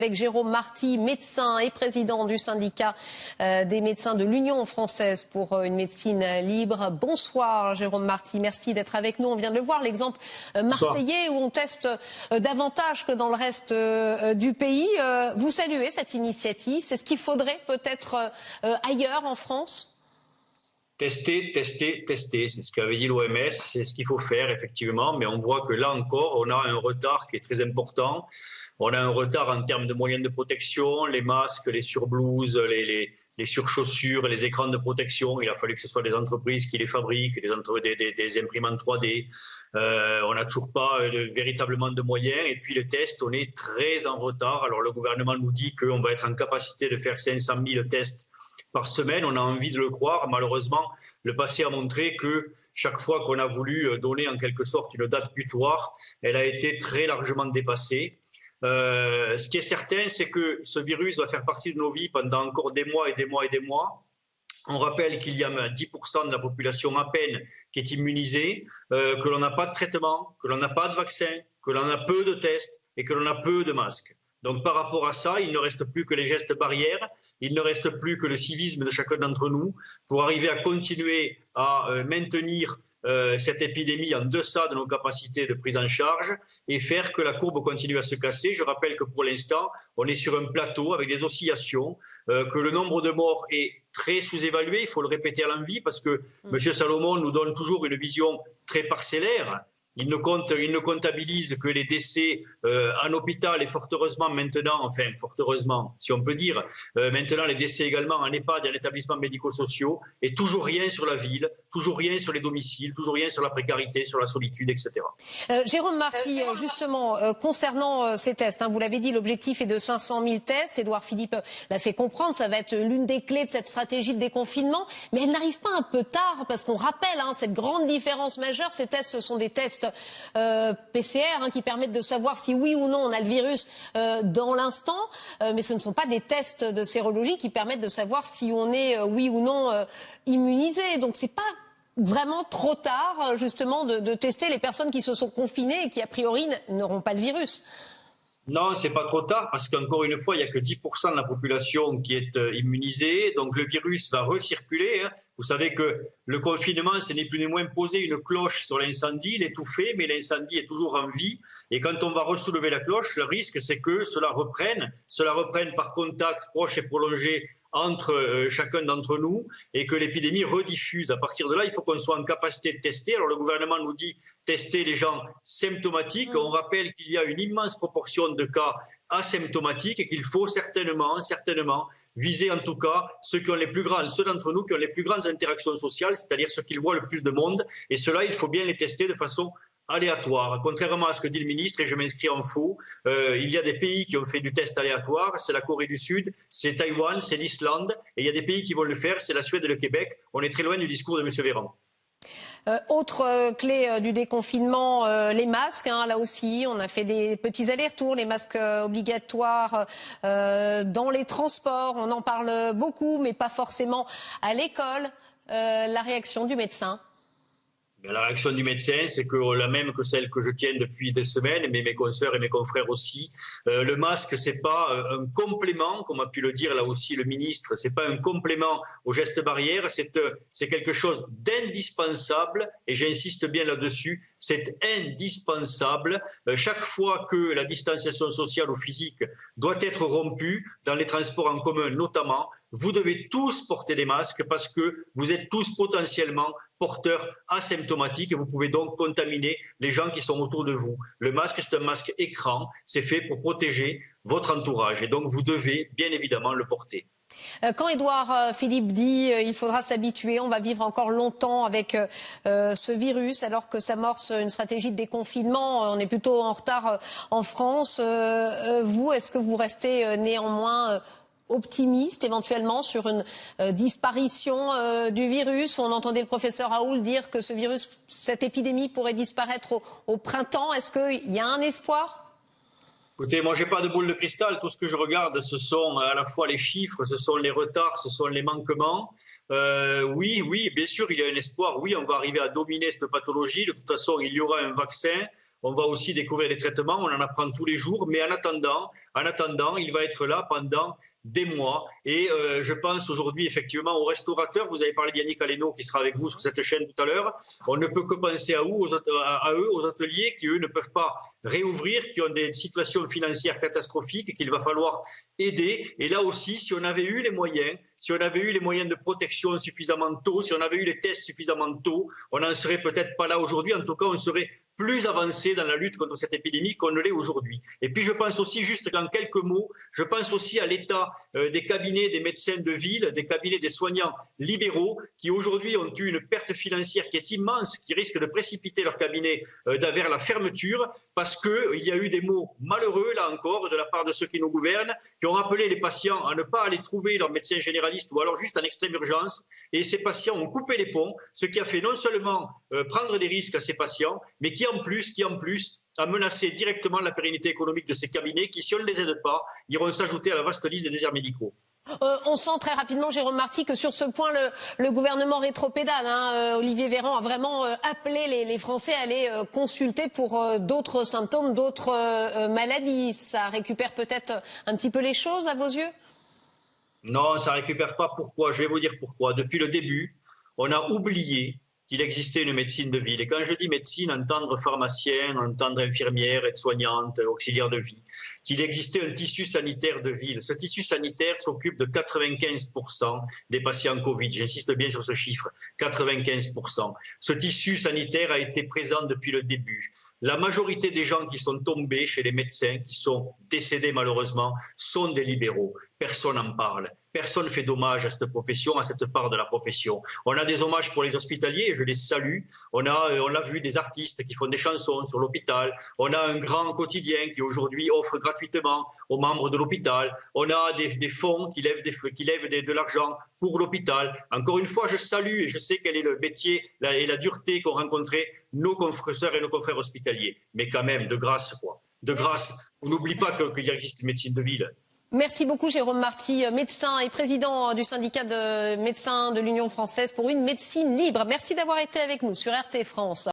avec Jérôme Marty, médecin et président du syndicat des médecins de l'Union française pour une médecine libre. Bonsoir Jérôme Marty, merci d'être avec nous. On vient de le voir, l'exemple marseillais où on teste davantage que dans le reste du pays. Vous saluez cette initiative, c'est ce qu'il faudrait peut-être ailleurs en France ? Tester, tester, tester, c'est ce qu'avait dit l'OMS, c'est ce qu'il faut faire effectivement, mais on voit que là encore, on a un retard qui est très important. On a un retard en termes de moyens de protection, les masques, les surblouses, les surchaussures, les écrans de protection. Il a fallu que ce soit des entreprises qui les fabriquent, des imprimantes 3D. On n'a toujours pas véritablement de moyens. Et puis les tests, on est très en retard. Alors le gouvernement nous dit qu'on va être en capacité de faire 500 000 tests par semaine. On a envie de le croire. Malheureusement, le passé a montré que chaque fois qu'on a voulu donner en quelque sorte une date butoir, elle a été très largement dépassée. Ce qui est certain, c'est que ce virus va faire partie de nos vies pendant encore des mois et des mois et des mois. On rappelle qu'il y a 10% de la population à peine qui est immunisée, que l'on n'a pas de traitement, que l'on n'a pas de vaccin, que l'on a peu de tests et que l'on a peu de masques. Donc par rapport à ça, il ne reste plus que les gestes barrières, il ne reste plus que le civisme de chacun d'entre nous pour arriver à continuer à maintenir cette épidémie en deçà de nos capacités de prise en charge et faire que la courbe continue à se casser. Je rappelle que pour l'instant, on est sur un plateau avec des oscillations, que le nombre de morts est très sous-évalué, il faut le répéter à l'envi parce que M. Salomon nous donne toujours une vision très parcellaire. Il ne comptabilise que les décès en hôpital et fort heureusement maintenant, enfin fort heureusement si on peut dire, maintenant les décès également en EHPAD et en établissements médico-sociaux et toujours rien sur la ville, toujours rien sur les domiciles, toujours rien sur la précarité, sur la solitude, etc. Jérôme Marty, justement, concernant ces tests, vous l'avez dit, l'objectif est de 500 000 tests. Édouard Philippe l'a fait comprendre, ça va être l'une des clés de cette stratégie de déconfinement, mais elle n'arrive pas un peu tard parce qu'on rappelle cette grande différence majeure, ces tests ce sont des tests PCR qui permettent de savoir si oui ou non on a le virus dans l'instant, mais ce ne sont pas des tests de sérologie qui permettent de savoir si on est oui ou non immunisé. Donc c'est pas vraiment trop tard justement de tester les personnes qui se sont confinées et qui a priori n'auront pas le virus. Non, c'est pas trop tard parce qu'encore une fois, il n'y a que 10% de la population qui est immunisée. Donc le virus va recirculer. Vous savez que le confinement, ce n'est plus ni moins poser une cloche sur l'incendie, l'étouffer, mais l'incendie est toujours en vie. Et quand on va ressoulever la cloche, le risque, c'est que cela reprenne par contact proche et prolongé entre chacun d'entre nous et que l'épidémie rediffuse. À partir de là, il faut qu'on soit en capacité de tester. Alors le gouvernement nous dit tester les gens symptomatiques. On rappelle qu'il y a une immense proportion de cas asymptomatiques et qu'il faut certainement viser en tout cas ceux d'entre nous qui ont les plus grandes interactions sociales, c'est-à-dire ceux qui voient le plus de monde. Et cela, il faut bien les tester de façon aléatoire. Contrairement à ce que dit le ministre, et je m'inscris en faux, il y a des pays qui ont fait du test aléatoire, c'est la Corée du Sud, c'est Taïwan, c'est l'Islande, et il y a des pays qui vont le faire, c'est la Suède et le Québec. On est très loin du discours de M. Véran. Autre clé du déconfinement, les masques. Là aussi, on a fait des petits allers-retours, les masques obligatoires dans les transports. On en parle beaucoup, mais pas forcément à l'école. La réaction du médecin? La réaction du médecin, c'est la même que celle que je tiens depuis des semaines, mais mes consoeurs et mes confrères aussi. Le masque, c'est pas un complément, comme a pu le dire là aussi le ministre, c'est pas un complément aux gestes barrières, c'est quelque chose d'indispensable, et j'insiste bien là-dessus, c'est indispensable. Chaque fois que la distanciation sociale ou physique doit être rompue, dans les transports en commun notamment, vous devez tous porter des masques parce que vous êtes tous potentiellement porteurs asymptomatiques et vous pouvez donc contaminer les gens qui sont autour de vous. Le masque, c'est un masque écran, c'est fait pour protéger votre entourage et donc vous devez bien évidemment le porter. Quand Édouard Philippe dit il faudra s'habituer, on va vivre encore longtemps avec ce virus alors que s'amorce une stratégie de déconfinement, on est plutôt en retard en France. Vous, est-ce que vous restez néanmoins optimiste éventuellement sur une disparition du virus? On entendait le professeur Raoult dire que ce virus, cette épidémie pourrait disparaître au printemps. Est-ce qu'il y a un espoir? Écoutez, moi, j'ai pas de boule de cristal. Tout ce que je regarde, ce sont à la fois les chiffres, ce sont les retards, ce sont les manquements. Oui, oui, bien sûr, il y a un espoir. Oui, on va arriver à dominer cette pathologie. De toute façon, il y aura un vaccin. On va aussi découvrir des traitements. On en apprend tous les jours. Mais en attendant, il va être là pendant des mois. Et je pense aujourd'hui, effectivement, aux restaurateurs. Vous avez parlé d'Yannick Aleno qui sera avec vous sur cette chaîne tout à l'heure. On ne peut que penser à eux, aux hôteliers qui, eux, ne peuvent pas réouvrir, qui ont des situations financières catastrophiques qu'il va falloir aider. Et là aussi, si on avait eu les moyens, de protection suffisamment tôt, si on avait eu les tests suffisamment tôt, on n'en serait peut-être pas là aujourd'hui. En tout cas, on serait plus avancé dans la lutte contre cette épidémie qu'on ne l'est aujourd'hui. Et puis je pense aussi, juste en quelques mots, je pense aussi à l'état des cabinets des médecins de ville, des cabinets des soignants libéraux qui aujourd'hui ont eu une perte financière qui est immense, qui risque de précipiter leur cabinet vers la fermeture parce qu'il y a eu des mots malheureux, là encore, de la part de ceux qui nous gouvernent, qui ont appelé les patients à ne pas aller trouver leur médecin généraliste ou alors juste en extrême urgence. Et ces patients ont coupé les ponts, ce qui a fait non seulement prendre des risques à ces patients, mais qui en plus a menacé directement la pérennité économique de ces cabinets qui, si on ne les aide pas, iront s'ajouter à la vaste liste des déserts médicaux. On sent très rapidement, Jérôme Marty, que sur ce point, le gouvernement rétropédale. Olivier Véran a vraiment appelé les Français à aller consulter pour d'autres symptômes, d'autres maladies. Ça récupère peut-être un petit peu les choses à vos yeux? Non, ça ne récupère pas. Pourquoi? Je vais vous dire pourquoi. Depuis le début, on a oublié qu'il existait une médecine de ville. Et quand je dis médecine, entendre pharmacien, entendre infirmière, aide-soignante, auxiliaire de vie, qu'il existait un tissu sanitaire de ville. Ce tissu sanitaire s'occupe de 95% des patients Covid. J'insiste bien sur ce chiffre, 95%. Ce tissu sanitaire a été présent depuis le début. La majorité des gens qui sont tombés chez les médecins, qui sont décédés malheureusement, sont des libéraux. Personne n'en parle. Personne ne fait d'hommage à cette profession, à cette part de la profession. On a des hommages pour les hospitaliers, et je les salue. On l'a vu, des artistes qui font des chansons sur l'hôpital. On a un grand quotidien qui aujourd'hui offre gratuitement aux membres de l'hôpital. On a des fonds qui lèvent de l'argent pour l'hôpital. Encore une fois, je salue et je sais quel est le métier et la dureté qu'ont rencontré nos confrères et nos confrères hospitaliers. Mais quand même, de grâce, quoi. De grâce, on n'oublie pas qu'il existe une médecine de ville. Merci beaucoup Jérôme Marty, médecin et président du syndicat de médecins de l'Union française pour une médecine libre. Merci d'avoir été avec nous sur RT France.